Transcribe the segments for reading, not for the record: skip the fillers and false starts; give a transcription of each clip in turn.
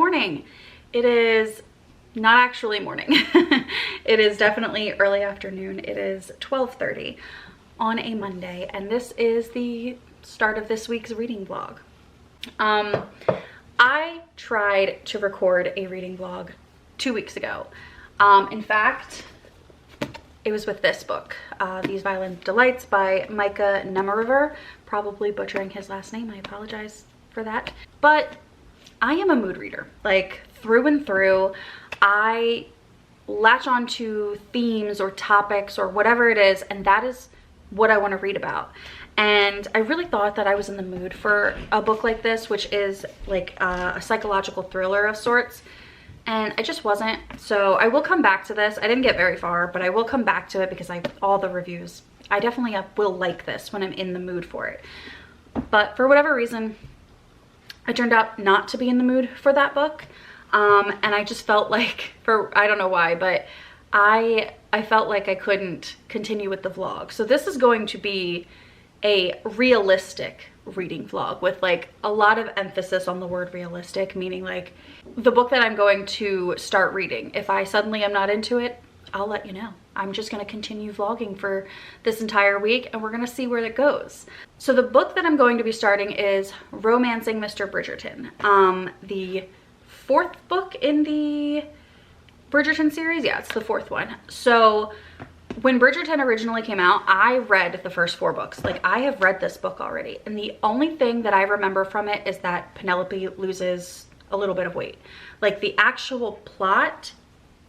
morning. It is not actually morning. It is definitely early afternoon. It is 12:30 on a Monday, and this is the start of this week's reading vlog. I tried to record a reading vlog 2 weeks ago. In fact, it was with this book, These Violent Delights by Micah Nemariver. Probably butchering his last name, I apologize for that. But I am a mood reader, like through and through. I latch onto themes or topics or whatever it is, and that is what I want to read about. And I really thought that I was in the mood for a book like this, which is like a psychological thriller of sorts. And I just wasn't. So I will come back to this. I didn't get very far, but I will come back to it because all the reviews. I definitely will like this when I'm in the mood for it. But for whatever reason, I turned out not to be in the mood for that book. And I just felt like, I don't know why, but I felt like I couldn't continue with the vlog. So this is going to be a realistic reading vlog with like a lot of emphasis on the word realistic, meaning like the book that I'm going to start reading, if I suddenly am not into it, I'll let you know. I'm just going to continue vlogging for this entire week and we're going to see where it goes. So the book that I'm going to be starting is Romancing Mr. Bridgerton, the fourth book in the Bridgerton series. Yeah, it's the fourth one. So when Bridgerton originally came out, I read the first 4 books. Like, I have read this book already. And the only thing that I remember from it is that Penelope loses a little bit of weight. Like, the actual plot,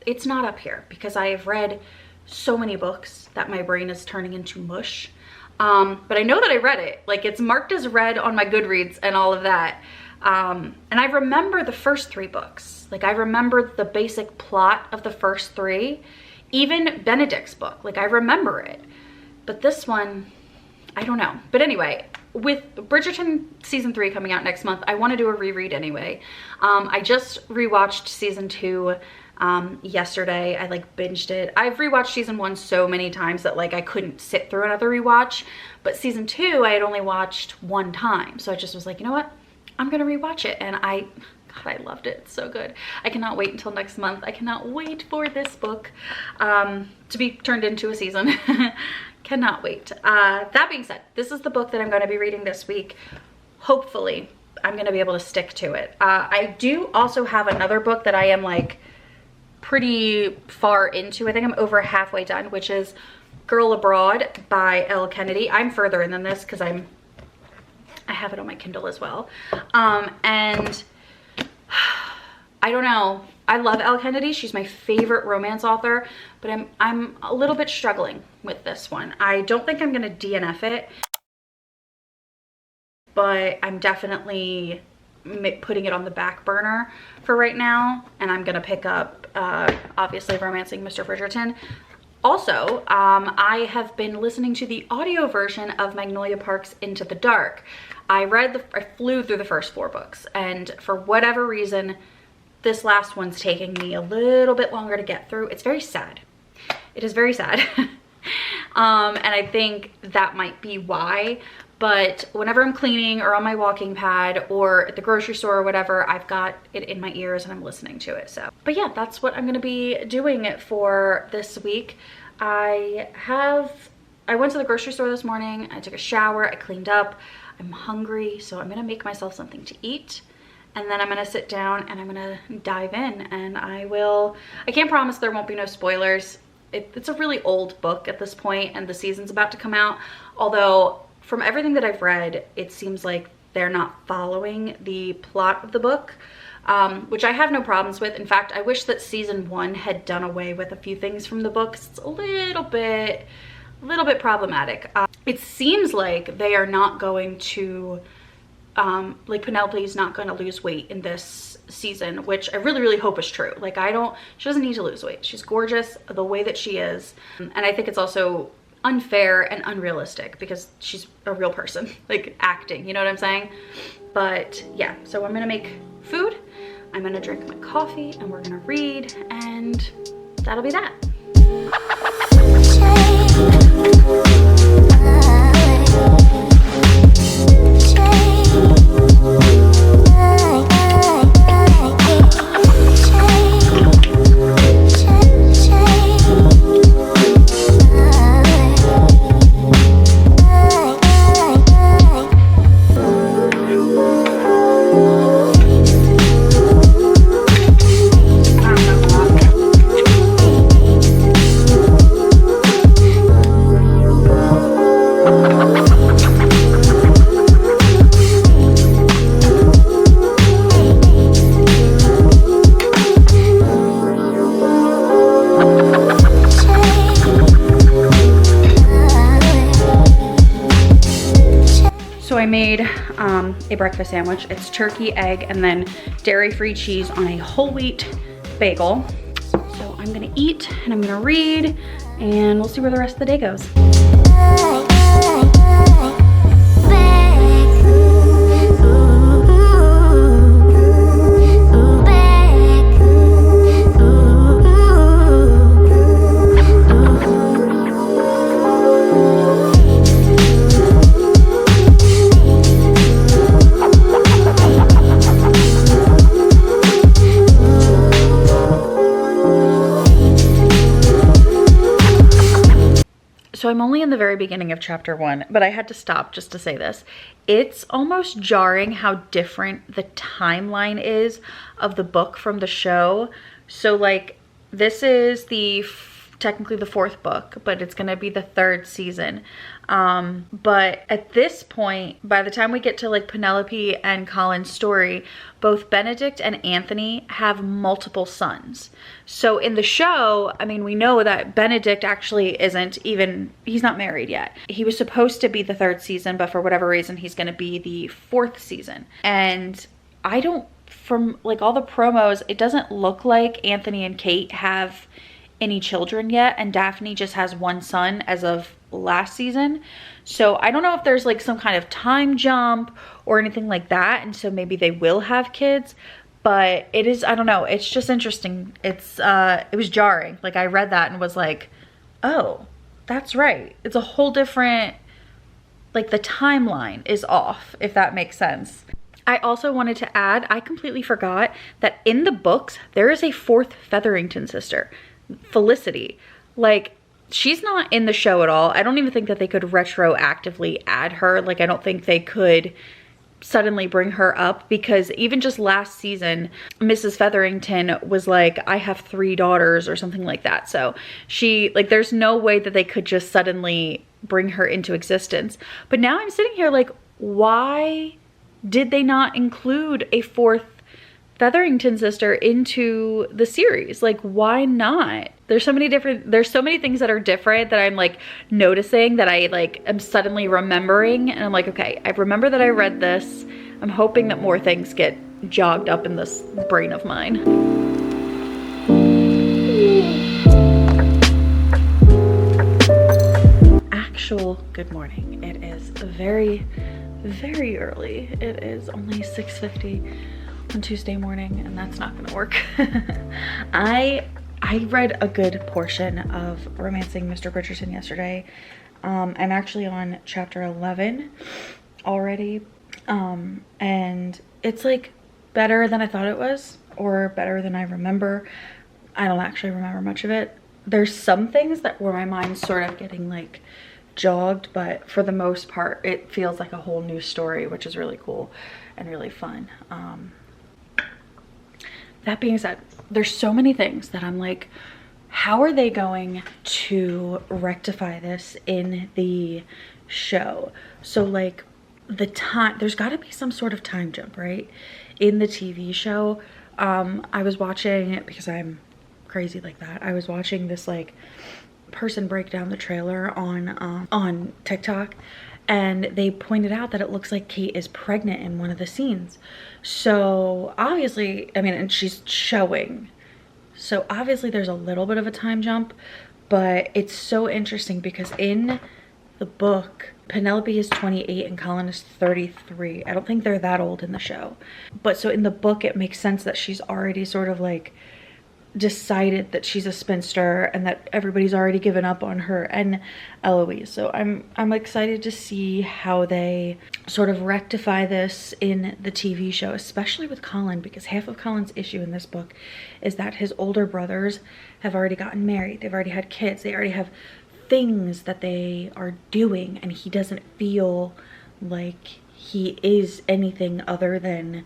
it's not up here because I have read so many books that my brain is turning into mush. But I know that I read it. Like, it's marked as read on my Goodreads and all of that. And I remember the first 3 books. Like, I remember the basic plot of the first 3. Even Benedict's book, like I remember it. But this one, I don't know. But anyway, with Bridgerton season 3 coming out next month, I want to do a reread anyway. I just rewatched season 2 yesterday. I like binged it. I've rewatched season 1 so many times that like I couldn't sit through another rewatch. But season 2, I had only watched 1 time. So I just was like, you know what? I'm gonna rewatch it. And God, I loved it. It's so good. I cannot wait until next month. I cannot wait for this book to be turned into a season. Cannot wait. That being said, this is the book that I'm going to be reading this week. Hopefully, I'm going to be able to stick to it. I do also have another book that I am like pretty far into. I think I'm over halfway done, which is Girl Abroad by Elle Kennedy. I'm further in than this because I have it on my Kindle as well. And I don't know. I love Elle Kennedy. She's my favorite romance author, but I'm a little bit struggling with this one. I don't think I'm gonna DNF it, but I'm definitely putting it on the back burner for right now, and I'm gonna pick up, obviously, Romancing Mr. Bridgerton. Also, I have been listening to the audio version of Magnolia Park's Into the Dark. I flew through the first 4 books, and for whatever reason, this last one's taking me a little bit longer to get through. It's very sad. It is very sad. And I think that might be why. But whenever I'm cleaning or on my walking pad or at the grocery store or whatever, I've got it in my ears and I'm listening to it. So, but yeah, that's what I'm going to be doing for this week. I went to the grocery store this morning. I took a shower. I cleaned up. I'm hungry, so I'm going to make myself something to eat. And then I'm going to sit down and I'm going to dive in, and I can't promise there won't be no spoilers. It's a really old book at this point and the season's about to come out. Although from everything that I've read, it seems like they're not following the plot of the book, which I have no problems with. In fact, I wish that season 1 had done away with a few things from the book. It's a little bit problematic. It seems like they are not going to like Penelope's not going to lose weight in this season, which I really, really hope is true. Like, she doesn't need to lose weight. She's gorgeous the way that she is. And I think it's also unfair and unrealistic because she's a real person, like acting, you know what I'm saying? But yeah, so I'm gonna make food, I'm gonna drink my coffee, and we're gonna read, and that'll be that. a breakfast sandwich. It's turkey, egg, and then dairy-free cheese on a whole wheat bagel. So I'm gonna eat and I'm gonna read and we'll see where the rest of the day goes. So I'm only in the very beginning of chapter 1, but I had to stop just to say this. It's almost jarring how different the timeline is of the book from the show. So like, this is technically the 4th book, but it's gonna be the 3rd season. But at this point, by the time we get to like Penelope and Colin's story, both Benedict and Anthony have multiple sons. So in the show, I mean, we know that Benedict actually he's not married yet. He was supposed to be the 3rd season, but for whatever reason, he's gonna be the 4th season. And from like all the promos, it doesn't look like Anthony and Kate have any children yet, and Daphne just has 1 son as of last season. So I don't know if there's like some kind of time jump or anything like that, and so maybe they will have kids, but it is, I don't know, it's just interesting. It was jarring. Like, I read that and was like, oh, that's right, it's a whole different, like the timeline is off, if that makes sense. I also wanted to add, I completely forgot that in the books there is a 4th Featherington sister, Felicity. Like, she's not in the show at all. I don't even think that they could retroactively add her. Like, I don't think they could suddenly bring her up, because even just last season, Mrs. Featherington was like, I have 3 daughters or something like that. So she, like, there's no way that they could just suddenly bring her into existence. But now I'm sitting here like, why did they not include a 4th Featherington sister into the series? Like, why not? There's so many things that are different that I'm like noticing, that I like am suddenly remembering, and I'm like, okay, I remember that I read this. I'm hoping that more things get jogged up in this brain of mine. Actual good morning. It is very, very early. It is only 6:50 on Tuesday morning, and that's not gonna work. I read a good portion of Romancing Mr. Bridgerton yesterday. I'm actually on chapter 11 already, and it's like better than I thought it was, or better than I remember. I don't actually remember much of it. There's some things where my mind's sort of getting like jogged, but for the most part it feels like a whole new story, which is really cool and really fun. That being said, there's so many things that I'm like, how are they going to rectify this in the show? So like there's got to be some sort of time jump, right? In the TV show. I was watching, because I'm crazy like that, I was watching this like person break down the trailer on TikTok, and they pointed out that it looks like Kate is pregnant in one of the scenes. So obviously, I mean, and she's showing, so obviously there's a little bit of a time jump, but it's so interesting because in the book, Penelope is 28 and Colin is 33. I don't think they're that old in the show, but so in the book it makes sense that she's already sort of like decided that she's a spinster and that everybody's already given up on her and Eloise. So I'm excited to see how they sort of rectify this in the TV show, especially with Colin, because half of Colin's issue in this book is that his older brothers have already gotten married. They've already had kids. They already have things that they are doing, and he doesn't feel like he is anything other than,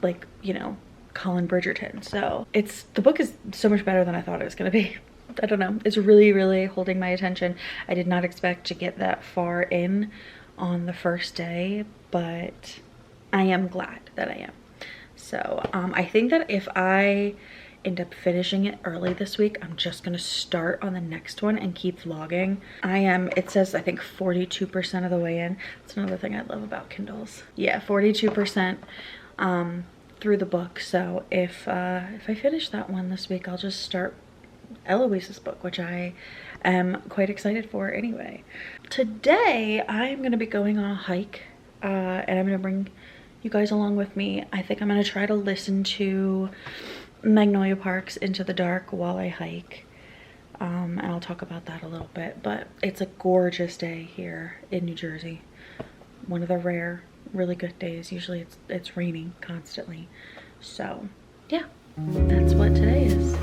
like, you know, Colin Bridgerton. So the book is so much better than I thought it was gonna be. I don't know, it's really, really holding my attention. I did not expect to get that far in on the first day, but I am glad that I am. So I think that if I end up finishing it early this week, I'm just gonna start on the next one and keep vlogging. It says I think 42% of the way in. That's another thing I love about Kindles. Yeah, 42% through the book. So if I finish that one this week, I'll just start Eloise's book, which I am quite excited for anyway. Today, I'm gonna be going on a hike, and I'm gonna bring you guys along with me. I think I'm gonna try to listen to Magnolia Park's Into the Dark while I hike. And I'll talk about that a little bit, but it's a gorgeous day here in New Jersey. One of the rare, really good days. Usually it's raining constantly. So yeah, that's what today is.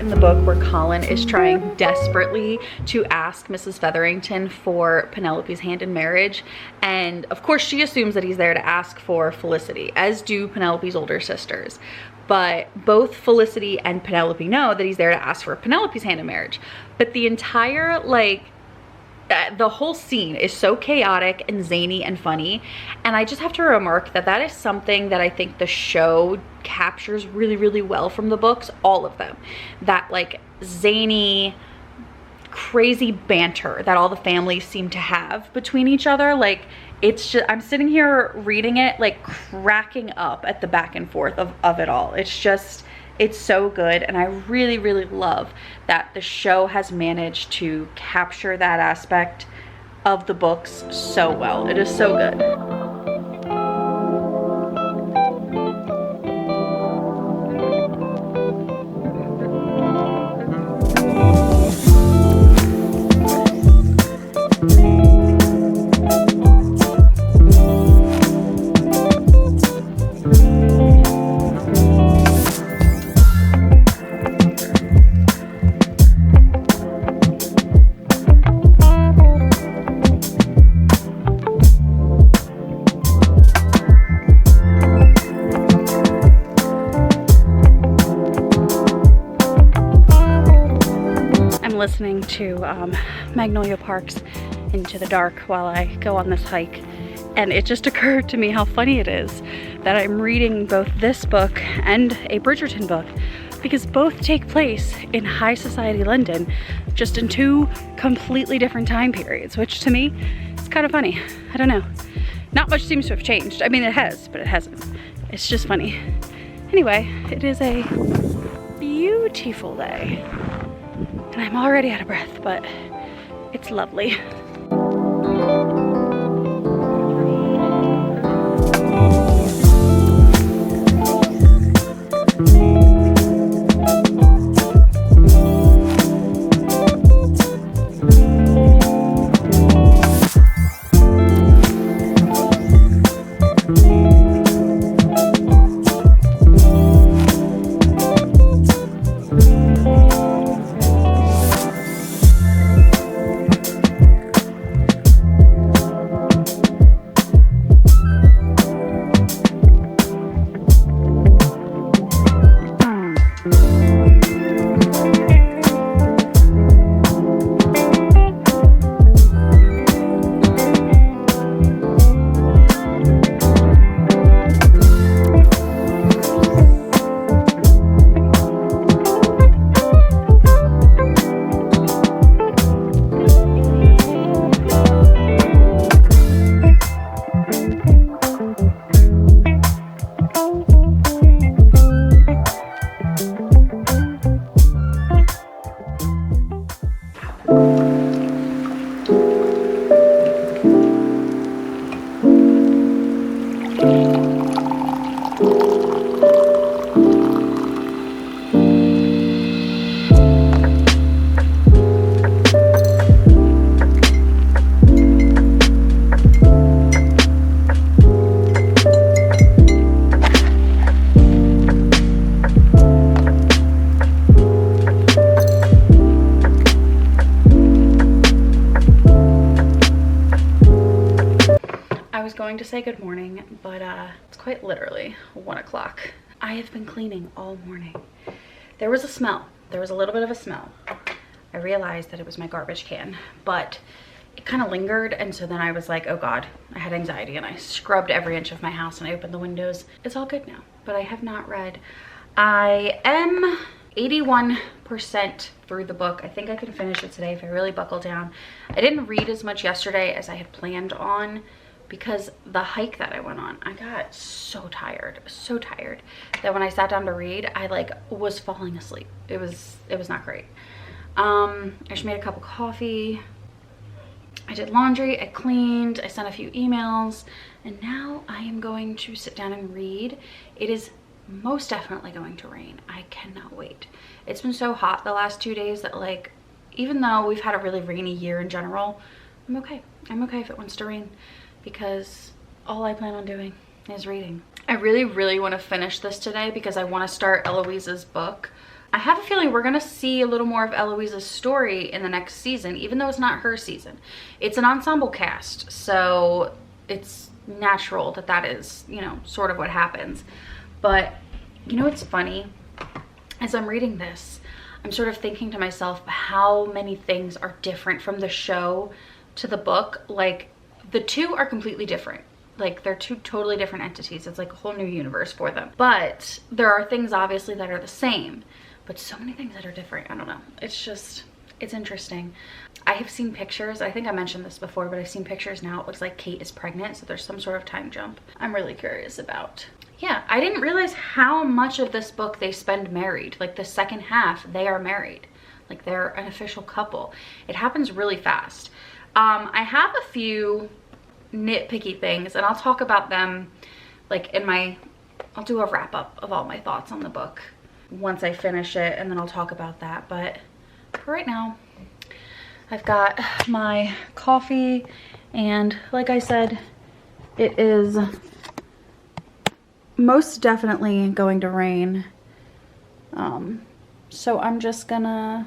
In the book where Colin is trying desperately to ask Mrs. Featherington for Penelope's hand in marriage, and of course she assumes that he's there to ask for Felicity, as do Penelope's older sisters. But both Felicity and Penelope know that he's there to ask for Penelope's hand in marriage. But the entire, like, the whole scene is so chaotic and zany and funny, and I just have to remark that that is something that I think the show captures really, really well from the books, all of them. That like zany, crazy banter that all the families seem to have between each other. Like, it's just, I'm sitting here reading it like cracking up at the back and forth of it all. It's just, it's so good, and I really, really love that the show has managed to capture that aspect of the books so well. It is so good. Listening to Magnolia Park's Into the Dark while I go on this hike, and it just occurred to me how funny it is that I'm reading both this book and a Bridgerton book, because both take place in high society London, just in two completely different time periods, which to me is kind of funny. I don't know, not much seems to have changed. I mean, it has, but it hasn't. It's just funny. Anyway, it is a beautiful day. And I'm already out of breath, but it's lovely. going to say good morning, but it's quite literally 1 o'clock. I have been cleaning all morning. There was a smell. There was a little bit of a smell. I realized that it was my garbage can, but it kind of lingered, and so then I was like, oh God, I had anxiety, and I scrubbed every inch of my house and I opened the windows. It's all good now, but I have not read. I am 81% through the book. I think I can finish it today if I really buckle down. I didn't read as much yesterday as I had planned on because the hike that I went on, I got so tired that when I sat down to read, I like was falling asleep. It was not great. I just made a cup of coffee. I did laundry, I cleaned, I sent a few emails, and now I am going to sit down and read. It is most definitely going to rain. I cannot wait. It's been so hot the last 2 days that, like, even though we've had a really rainy year in general, I'm okay. I'm okay if it wants to rain because all I plan on doing is reading. I really want to finish this today because I want to start Eloise's book. I have a feeling we're going to see a little more of Eloise's story in the next season, even though it's not her season. It's an ensemble cast, so it's natural that that is, you know, sort of what happens. But, you know, it's funny. As I'm reading this, I'm sort of thinking to myself how many things are different from the show to the book. Like, the two are completely different. Like, they're two totally different entities. It's like a whole new universe for them. But there are things, obviously, that are the same. But so many things that are different. I don't know. It's just, it's interesting. I have seen pictures. I think I mentioned this before, but I've seen pictures now. It looks like Kate is pregnant, so there's some sort of time jump. I'm really curious about. Yeah, I didn't realize how much of this book they spend married. Like, the second half, they are married. Like, they're an official couple. It happens really fast. I have a few nitpicky things, and I'll talk about them, like, in my, I'll do a wrap up of all my thoughts on the book once I finish it, and then I'll talk about that. But for right now, I've got my coffee, and like I said, it is most definitely going to rain. So I'm just gonna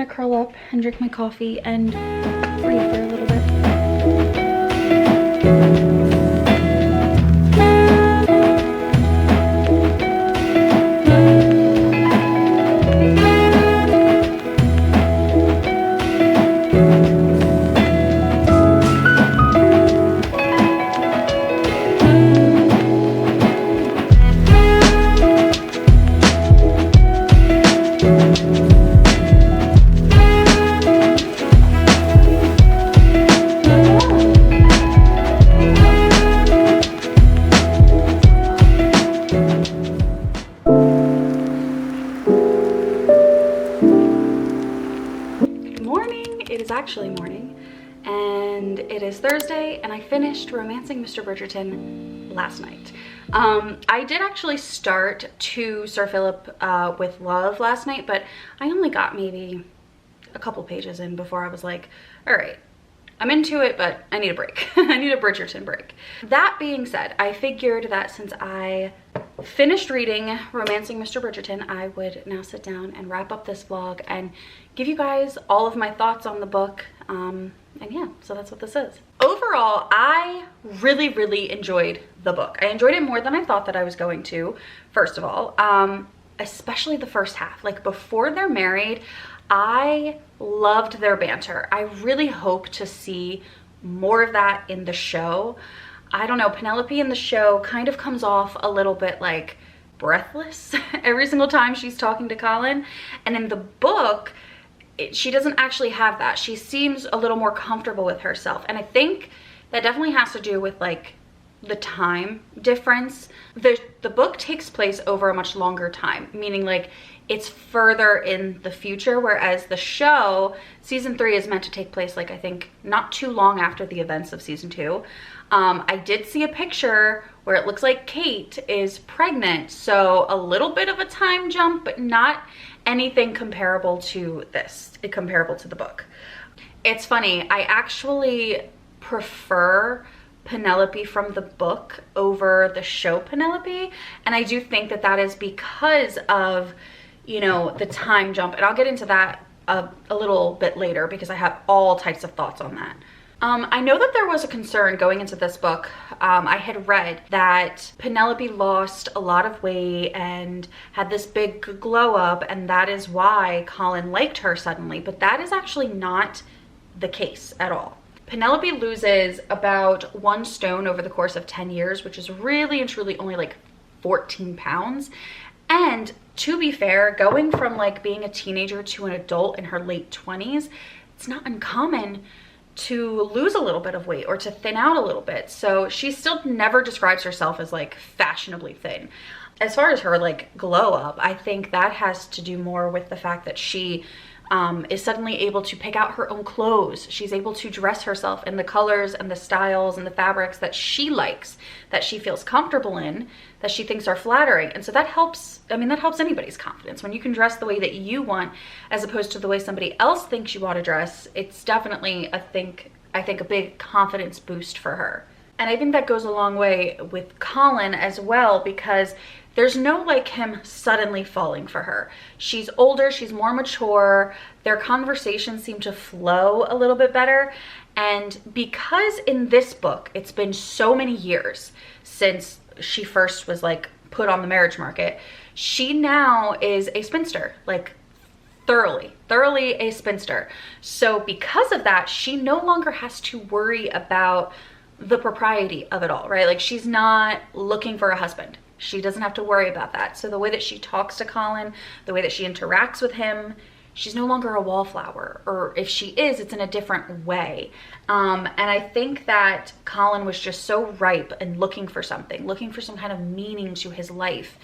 curl up and drink my coffee and read for a little bit. Actually morning, and it is Thursday, and I finished Romancing Mr. Bridgerton last night. I did actually start to Sir Philip with Love last night, but I only got maybe a couple pages in before I was like, all right, I'm into it, but I need a break. I need a Bridgerton break. That being said, I figured that since I finished reading Romancing Mr. Bridgerton, I would now sit down and wrap up this vlog and give you guys all of my thoughts on the book. And yeah, so that's what this is. Overall, I really enjoyed the book. I enjoyed it more than I thought that I was going to, first of all, especially the first half. Like, before they're married, I loved their banter. I really hope to see more of that in the show. I don't know, Penelope in the show kind of comes off a little bit like breathless every single time she's talking to Colin. And in the book, she doesn't actually have that. She seems a little more comfortable with herself. And I think that definitely has to do with like the time difference. The book takes place over a much longer time, meaning like it's further in the future, whereas the show, season 3 is meant to take place like I think not too long after the events of season 2. I did see a picture where it looks like Kate is pregnant, so a little bit of a time jump, but not anything comparable to this, comparable to the book. It's funny, I actually prefer Penelope from the book over the show Penelope, and I do think that that is because of, you know, the time jump, and I'll get into that a little bit later because I have all types of thoughts on that. I know that there was a concern going into this book. I had read that Penelope lost a lot of weight and had this big glow up, and that is why Colin liked her suddenly, but that is actually not the case at all. Penelope loses about 1 stone over the course of 10 years, which is really and truly only like 14 pounds. And to be fair, going from like being a teenager to an adult in her late 20s, it's not uncommon to lose a little bit of weight or to thin out a little bit. So she still never describes herself as like fashionably thin. As far as her like glow up, I think that has to do more with the fact that she is suddenly able to pick out her own clothes. She's able to dress herself in the colors and the styles and the fabrics that she likes, that she feels comfortable in, that she thinks are flattering. And so that helps, I mean, that helps anybody's confidence. When you can dress the way that you want, as opposed to the way somebody else thinks you ought to dress, it's definitely, I think a big confidence boost for her. And I think that goes a long way with Colin as well, because there's no like him suddenly falling for her. She's older, she's more mature, their conversations seem to flow a little bit better. And because in this book, it's been so many years since she first was like put on the marriage market, she now is a spinster, like thoroughly a spinster. So because of that, she no longer has to worry about the propriety of it all, right? Like she's not looking for a husband. She doesn't have to worry about that. So the way that she talks to Colin, the way that she interacts with him, she's no longer a wallflower, or if she is, it's in a different way. And I think that Colin was just so ripe and looking for something, looking for some kind of meaning to his life.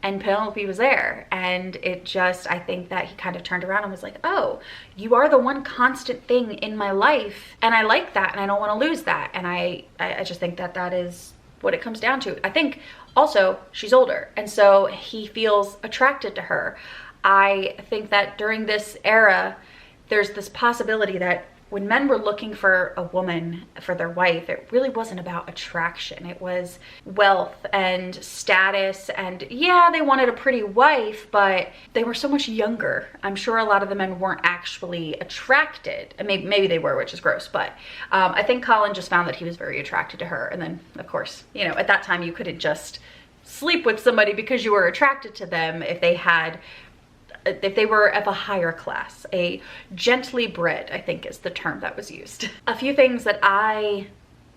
And Penelope was there, and it just, I think that he kind of turned around and was like, oh, you are the one constant thing in my life, and I like that, and I don't want to lose that. And I just think that that is what it comes down to. I think also she's older, and so he feels attracted to her. I think that during this era, there's this possibility that when men were looking for a woman for their wife, it really wasn't about attraction. It was wealth and status, and yeah, they wanted a pretty wife, but they were so much younger. I'm sure a lot of the men weren't actually attracted. And maybe they were, which is gross, but I think Colin just found that he was very attracted to her. And then, of course, you know, at that time you couldn't just sleep with somebody because you were attracted to them if they were of a higher class. A gently bred, I think, is the term that was used. A few things that I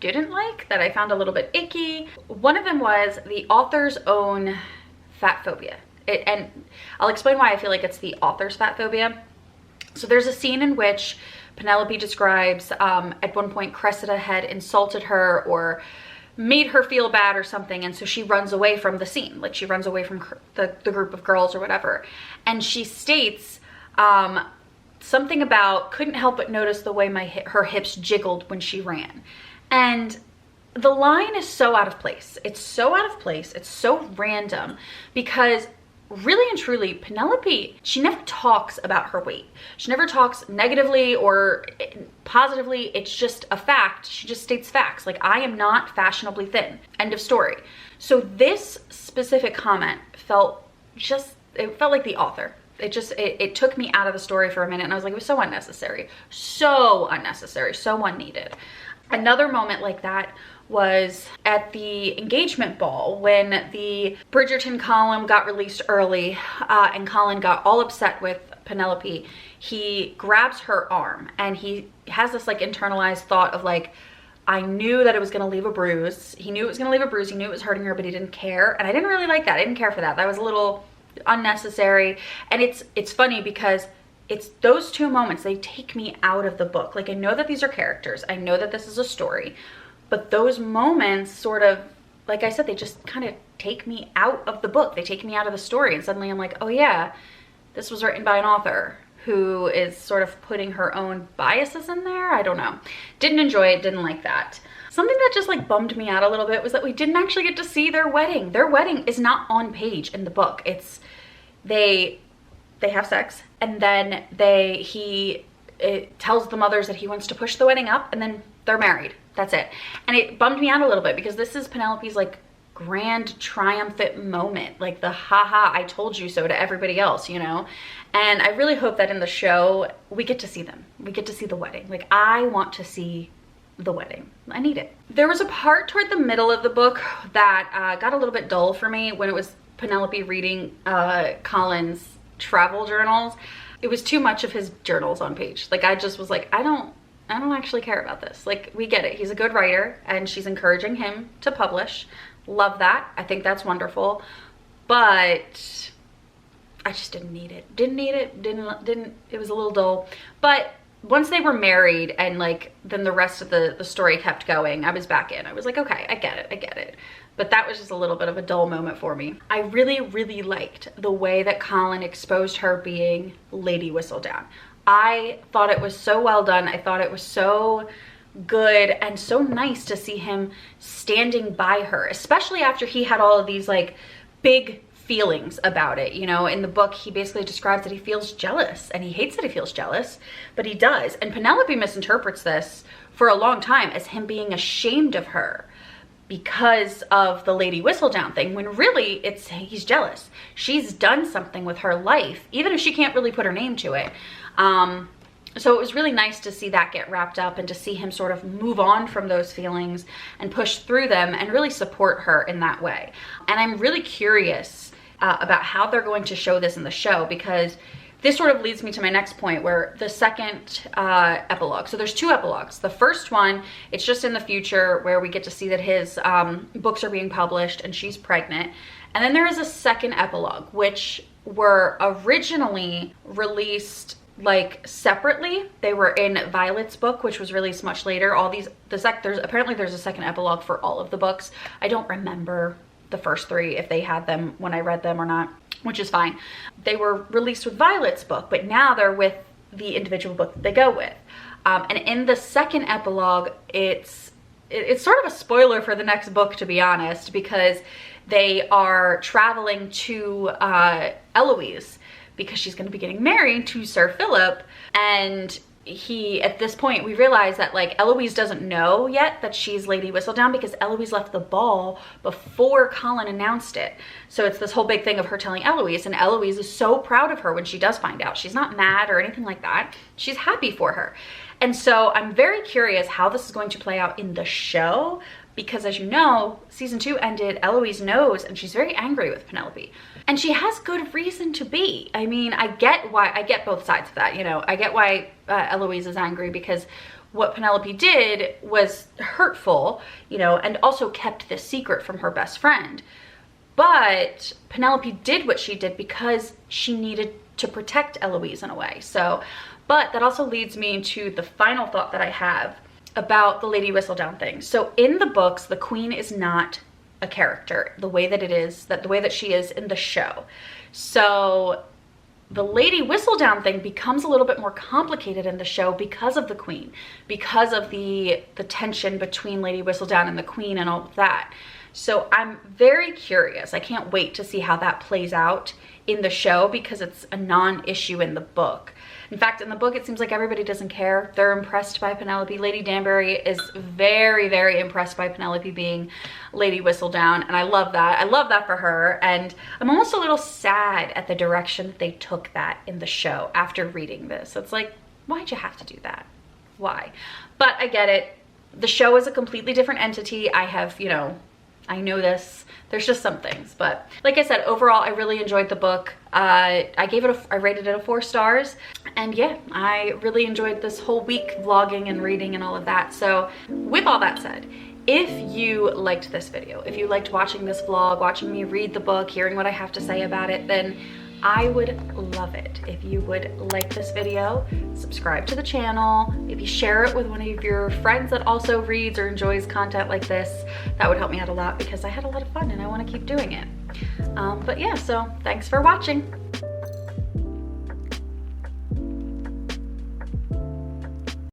didn't like, that I found a little bit icky. One of them was the author's own fat phobia. And I'll explain why I feel like it's the author's fat phobia. So there's a scene in which Penelope describes at one point Cressida had insulted her or made her feel bad or something, and so she runs away from the scene, like she runs away from the group of girls or whatever, and she states something about couldn't help but notice the way her hips jiggled when she ran. And the line is so out of place. It's so out of place, it's so random, because really and truly, Penelope, she never talks about her weight. She never talks negatively or positively. It's just a fact. She just states facts. Like, I am not fashionably thin. End of story. So this specific comment it felt like the author. It took me out of the story for a minute, and I was like, it was so unnecessary, so unneeded. Another moment like that was at the engagement ball when the Bridgerton column got released early and Colin got all upset with Penelope. He grabs her arm and he has this like internalized thought of like, I knew that it was going to leave a bruise. He knew it was going to leave a bruise. He knew it was hurting her, but he didn't care. And I didn't really like that. I didn't care for that. That was a little unnecessary. And it's funny because it's those two moments, they take me out of the book. Like, I know that these are characters. I know that this is a story. But those moments sort of, like I said, they just kind of take me out of the book. They take me out of the story. And suddenly I'm like, oh yeah, this was written by an author who is sort of putting her own biases in there. I don't know. Didn't enjoy it, didn't like that. Something that just like bummed me out a little bit was that we didn't actually get to see their wedding. Their wedding is not on page in the book. It's, they have sex, and then it tells the mothers that he wants to push the wedding up, and then they're married. That's it. And it bummed me out a little bit because this is Penelope's like grand triumphant moment, like the haha I told you so to everybody else, you know. And I really hope that in the show we get to see them. We get to see the wedding. Like, I want to see the wedding. I need it. There was a part toward the middle of the book that got a little bit dull for me when it was Penelope reading Colin's travel journals. It was too much of his journals on page. Like, I just was like, I don't actually care about this. Like, we get it. He's a good writer and she's encouraging him to publish. Love that. I think that's wonderful. But I just didn't need it. Didn't need it. Didn't, it was a little dull. But once they were married and like, then the rest of the story kept going, I was back in. I was like, okay, I get it. But that was just a little bit of a dull moment for me. I really, really liked the way that Colin exposed her being Lady Whistledown. I thought it was so well done. I thought it was so good and so nice to see him standing by her, especially after he had all of these like big feelings about it. You know, in the book, he basically describes that he feels jealous and he hates that he feels jealous, but he does. And Penelope misinterprets this for a long time as him being ashamed of her because of the Lady Whistledown thing, when really he's jealous. She's done something with her life, even if she can't really put her name to it. So it was really nice to see that get wrapped up and to see him sort of move on from those feelings and push through them and really support her in that way. And I'm really curious about how they're going to show this in the show, because this sort of leads me to my next point, where the second epilogue. So there's two epilogues. The first one, it's just in the future where we get to see that his books are being published and she's pregnant. And then there is a second epilogue, which were originally released like separately. They were in Violet's book, which was released much later. Apparently there's a second epilogue for all of the books. I don't remember the first three, if they had them when I read them or not, which is fine. They were released with Violet's book, but now they're with the individual book that they go with. And in the second epilogue, it's sort of a spoiler for the next book, to be honest, because they are traveling to Eloise, because she's going to be getting married to Sir Philip. And at this point, we realize that like Eloise doesn't know yet that she's Lady Whistledown, because Eloise left the ball before Colin announced it. So it's this whole big thing of her telling Eloise, and Eloise is so proud of her when she does find out. She's not mad or anything like that. She's happy for her. And so I'm very curious how this is going to play out in the show, because as you know, season 2 ended, Eloise knows, and she's very angry with Penelope. And she has good reason to be. I mean, I get both sides of that, you know. I get why Eloise is angry, because what Penelope did was hurtful, you know, and also kept this secret from her best friend. But Penelope did what she did because she needed to protect Eloise in a way. So, but that also leads me to the final thought that I have about the Lady Whistledown thing. So in the books, the Queen is not a character the way that she is in the show. So the Lady Whistledown thing becomes a little bit more complicated in the show because of the Queen, because of the tension between Lady Whistledown and the Queen and all of that. So I'm very curious. I can't wait to see how that plays out in the show, because it's a non-issue in the book. In fact, in the book, it seems like everybody doesn't care. They're impressed by Penelope. Lady Danbury is very, very impressed by Penelope being Lady Whistledown, and I love that. I love that for her, and I'm almost a little sad at the direction that they took that in the show after reading this. It's like, why'd you have to do that? Why? But I get it. The show is a completely different entity. I have, you know, I know this. There's just some things, but like I said, overall, I really enjoyed the book. I rated it a 4 stars, and yeah, I really enjoyed this whole week vlogging and reading and all of that. So with all that said, if you liked this video, if you liked watching this vlog, watching me read the book, hearing what I have to say about it, then I would love it if you would like this video, subscribe to the channel, maybe share it with one of your friends that also reads or enjoys content like this. That would help me out a lot, because I had a lot of fun and I want to keep doing it. But yeah, so thanks for watching.